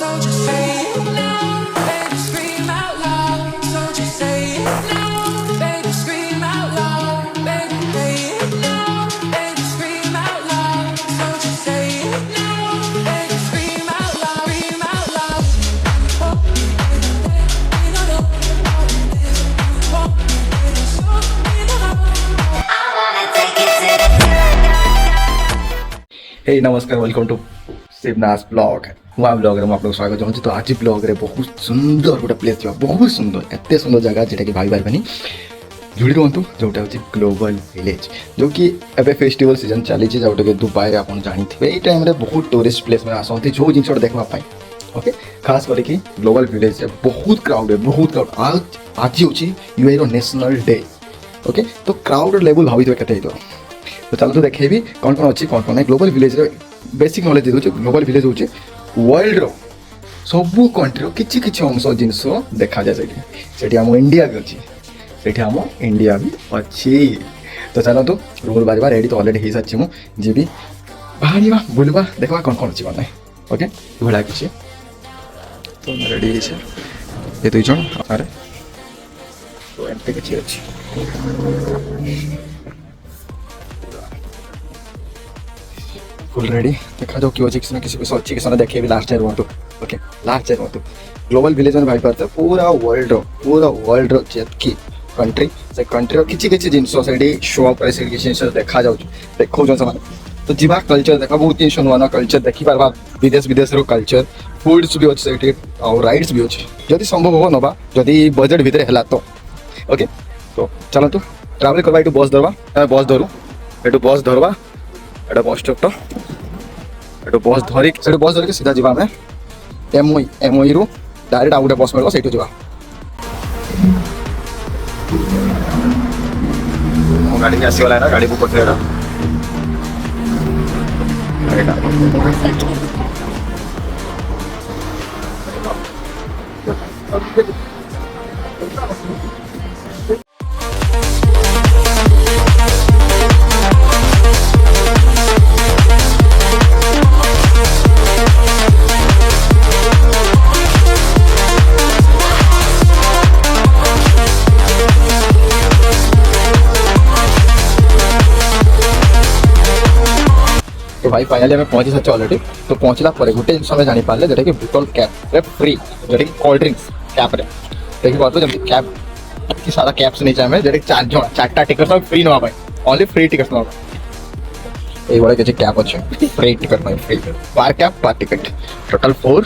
So just say it now, baby, scream out loud. So just say it now, baby, scream out loud. Baby, say it now, baby, scream out loud. So just say it now, baby, scream out loud, scream out loud. Oh, you know the all this. Oh, it's so you know. हे नमस्कार welcome to Shivnath blog ମୁଁ ବ୍ଲଗ୍ରେ ମୁଁ ଆପଣଙ୍କୁ ସ୍ୱାଗତ ଜଣାଉଛି। ତ ଆଜି ବ୍ଲଗ୍ରେ ବହୁତ ସୁନ୍ଦର ଗୋଟେ ପ୍ଲେସ୍ ଥିବା, ବହୁତ ସୁନ୍ଦର, ଏତେ ସୁନ୍ଦର ଜାଗା ଯେଉଁଟାକି ଭାବିପାରିବେନି। ଯୋଡ଼ି ରୁହନ୍ତୁ, ଯେଉଁଟା ହେଉଛି ଗ୍ଲୋବାଲ ଭିଲେଜ୍, ଯେଉଁକି ଏବେ ଫେଷ୍ଟିଭାଲ ସିଜନ୍ ଚାଲିଛି, ଯେଉଁଟାକି ଦୁବାଇରେ ଆପଣ ଜାଣିଥିବେ। ଏଇ ଟାଇମ୍ରେ ବହୁତ ଟୁରିଷ୍ଟ ପ୍ଲେସ୍ ମାନେ ଆସନ୍ତି ଯେଉଁ ଜିନିଷଟା ଦେଖିବା ପାଇଁ। ଓକେ, ଖାସ୍ କରିକି ଗ୍ଲୋବାଲ ଭିଲେଜ୍ରେ ବହୁତ କ୍ରାଉଡ୍, ଆଜି ହେଉଛି ୟୁଏଇର ନ୍ୟାସନାଲ୍ ଡେ। ଓକେ, ତ କ୍ରାଉଡ୍ ଲେଭେଲ୍ ଭାବିଥିବେ କେତେ ହେଇଥିବ। तो चलो तो देखेबी कौन कौन अच्छी कौन कौन है ग्लोबल विलेज रे बेसिक नॉलेज दे दूचे। ग्लोबल विलेज होचे वर्ल्ड रो सबु कंट्री रो किछि किछि अंश जिंस देखा जाय सेठी हम इंडिया भी अछि, सेठी हम इंडिया भी अछि। तो चलो तो रोड बारिबा रेडी तो ऑलरेडी हिस अछि मु जेबी बाहरीबा बुलबा देखबा कौन कौन अछि माने। ओके भला किछि तो रेडी हिस ए दुई जण अरे तो एंटे किछि अछि फुल रेडी देखा जाओ कि किसी ना किसी को अच्छी किसी ने देखे भी लास्ट ईयर रुहतु। ओके लास्ट ईयर रुहतु ग्लोबल विलेज में भाई पार्थ पूरा वर्ल्ड जेतकी कंट्री से कंट्री किछि किछि जिंस सेडी शो अप रे किछि जिंस देखा जाउ देखौ जो समान। तो जीवा कल्चर देखा बहुत जिंस नुआ कल्चर देखि पारबा, विदेश रो कल्चर फूड्स भी अछि सेठी और राइड्स भी अछि जदि संभव हो नबा, जदि बजट भीतर हला तो। ओके तो चलो तो ट्रैवल करबा, एटू बस धरबा, बस धरू एटू बस धरबा, एटा बस स्टॉप तो एटू बस धरिक सीधा जीवा में एमओई रु डायरेक्ट आउटे बस मिलबा सेठू जीवा। मो गाड़ी के आसी वाला है ना, गाड़ी बुक करते एटा तो भाई फाइनली हमें पहुंची सारे ऑलरेडी। तो पहुंचला पर गोटे जिन जानी पारे जोटा कि बोतल कैप रे फ्री, जोटा कि कोल्ड ड्रिंक्स कैप रे देखि पारतो जब कैप कि सारा कैप्स नहीं चाहिए जोटा कि चारटा टिकट सब फ्री नवा भाई, ओनली फ्री टिकट नवा ए वाला के कैप अछि फ्री टिकट भाई, फ्री पर कैप पर टिकट टोटल 4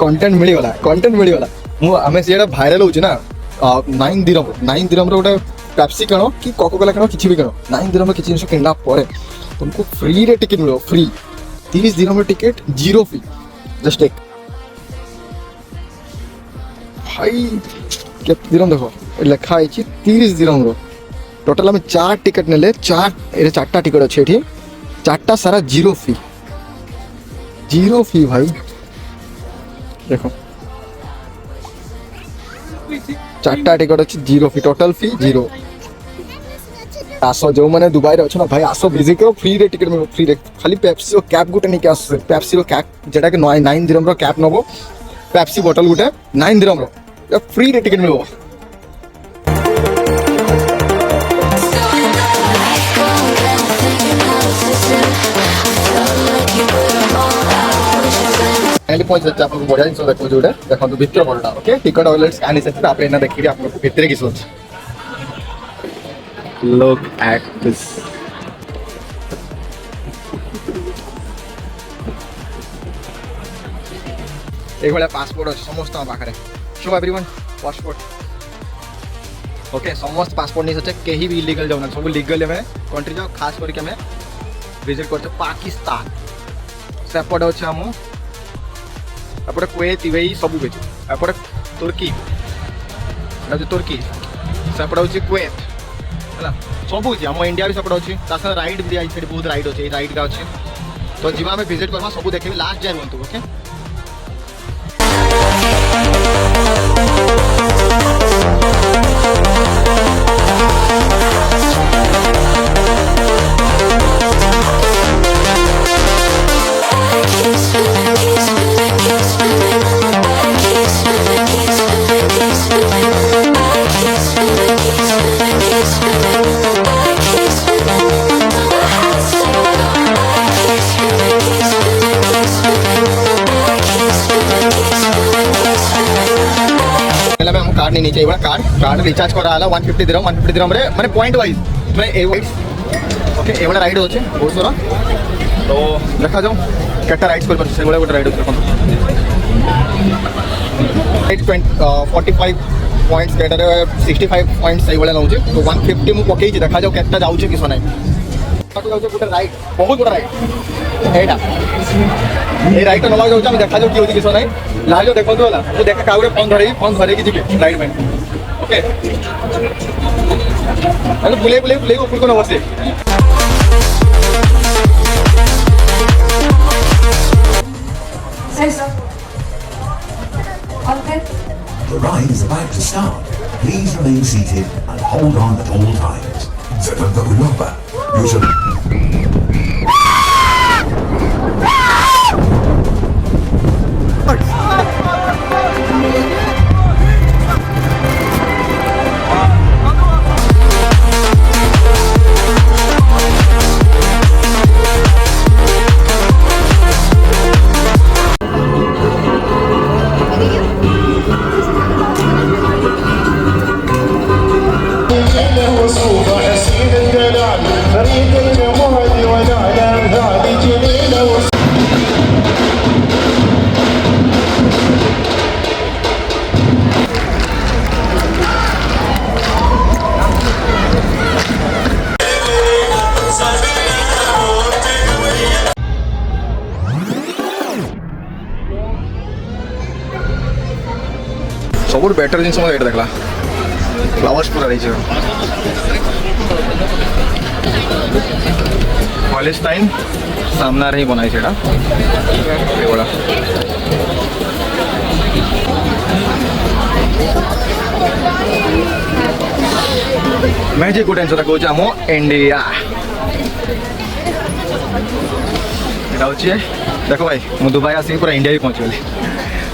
कंटेंट मिली वाला मु हमें सेटा वायरल होची ना 9 दिरम रो गोटे पेप्सी कनो कि कोको कोला कनो किछि भी कनो 9 दिरम रो किछि जिंस किनला परे तुमको फ्री रे टिकट मिलो, फ्री 30 दिरहम टिकट, जीरो फी, जस्ट एक भाई केते दिरहम देखो लिखा है 30 दिरहम रो। टोटल हमें 4 टिकट नेले, 4टा टिकट अच्छे एठी, 4टा सारा जीरो फी भाई देखो 4टा टिकट अच्छे जीरो फी, टोटल फी जीरो। आस जो मैंने दुबई अच्छे ना भाई आस विजिट करो, फ्री रे टिकट मिलो, फ्री रे खाली पेप्सी रो कैप गुटे नहीं आस, पेप्सी रो कैप जेटा कि 9 दिरहम रो कैप नबो, पेप्सी बोतल गुटे 9 दिरहम रो फ्री रे टिकट मिलो। पहले पहुंच जाते आपको बढ़िया जिन देखो जोटे देखो भितर बड़ा। ओके टिकट ऑलरेडी स्कैन हिसाब आप एना देखिए आपको भितर की सोच। Look at this. एक वाला पासपोर्ट अच्छे समस्त पाखे शो एवरीवन पासपोर्ट। ओके समस्त पासपोर्ट नहीं सचे कहीं भी इलीगल जाऊना, सब लीगल में कंट्री जाओ। खास करके हमें विजिट करते पाकिस्तान सेपट अच्छे हम एपटे कुवैत यूएई सब किसी एपटे तुर्की तुर्की सेपटे हूँ कुवैत है सब किसी आम इंडिया भी सेपटे अच्छी राइड भी दिखाई बहुत राइड अच्छे राइड का अच्छे। तो जी आम विजिट करवा सब देखे लास्ट जाए रुहतु। ओके Kiss, कार्ड नहीं चाहिए बड़ा कार्ड रिचार्ज करा हला 150 दिरहम रे माने पॉइंट वाइज मैं ए ओके ए वाला राइड होचे बहुत सारा तो देखा जाओ केटा राइड्स कर से बड़ा राइड होचे 45 पॉइंट्स केटा 65 पॉइंट्स ए वाला लाउचे तो 150 मु पकेई देखा जाओ केटा जाउचे किसो नाही गोटे राइड बहुत बड़ा राइड एटा ए राइड तो नवा जाउचा देखा जाओ कि होची किसो नाही लाजो देखो तो वाला तू देखा काउरे फोन धरे की जिके राइड में ओके अरे बुले ऊपर को न बसे Say so. Okay. The ride is about to start. Please remain seated and hold on at all times. Remember, you should... وسوف حسين الدلال فريد الجمال ونعلم هذه جميلة ସବୁଠୁ ବେଟର ଜିନିଷ ମୋତେ ଏଇଟା ଦେଖିଲା फ्लावर्स पूरा रही कॉलेज टाइम सामना रही बनाई से बड़ा मैं जे गोटे जिनसा कौच आम इंडिया देख भाई मुझे दुबई आसिक पूरा इंडिया भी पहुँचगली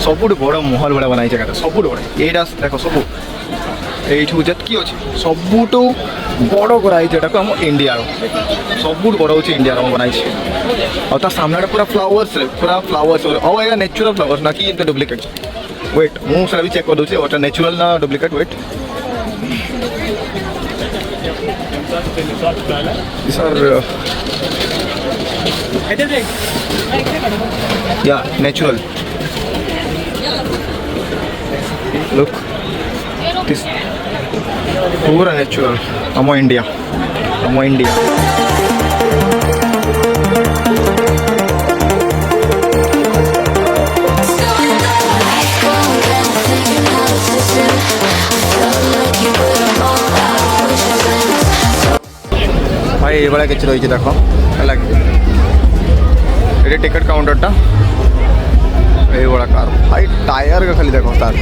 सबुठ बड़ महल भाया बनाई जगह सबुठ बड़ा यहाँ देख सब এইঠু যেতকি ଅଛି ସବୁଠୁ ବଡ଼ କରାହେଇଛି ଏଟାକୁ ଆମ ଇଣ୍ଡିଆର ସବୁଠୁ ବଡ଼ ହେଉଛି ଇଣ୍ଡିଆର ବନାହେଇଛି ଆଉ ତା ସାମ୍ନାଟା ପୁରା ଫ୍ଲାୱାର୍ସରେ ଆଉ ଏଇଟା ନେଚୁରାଲ୍ ଫ୍ଲାୱାର୍ସ ନା କି ଏମିତି ଡୁପ୍ଲିକେଟ୍ ୱେଟ୍ ମୁଁ ସେଟା ବି ଚେକ୍ କରିଦେଉଛି ଏଟା ନେଚୁରାଲ୍ ନା ଡୁପ୍ଲିକେଟ୍ ୱେଟ୍ ସାର୍ या नेचुरल लुक दिस पूरा नेचुरल हम इंडिया भाई ये बड़ा किसी रही देख ये टिकट काउंटर ये बड़ा कार भाई टायर का खाली देखो तार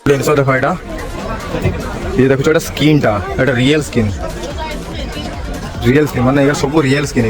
देखो ये देखो स्किन टा रियल स्किन माने सब रियल स्किन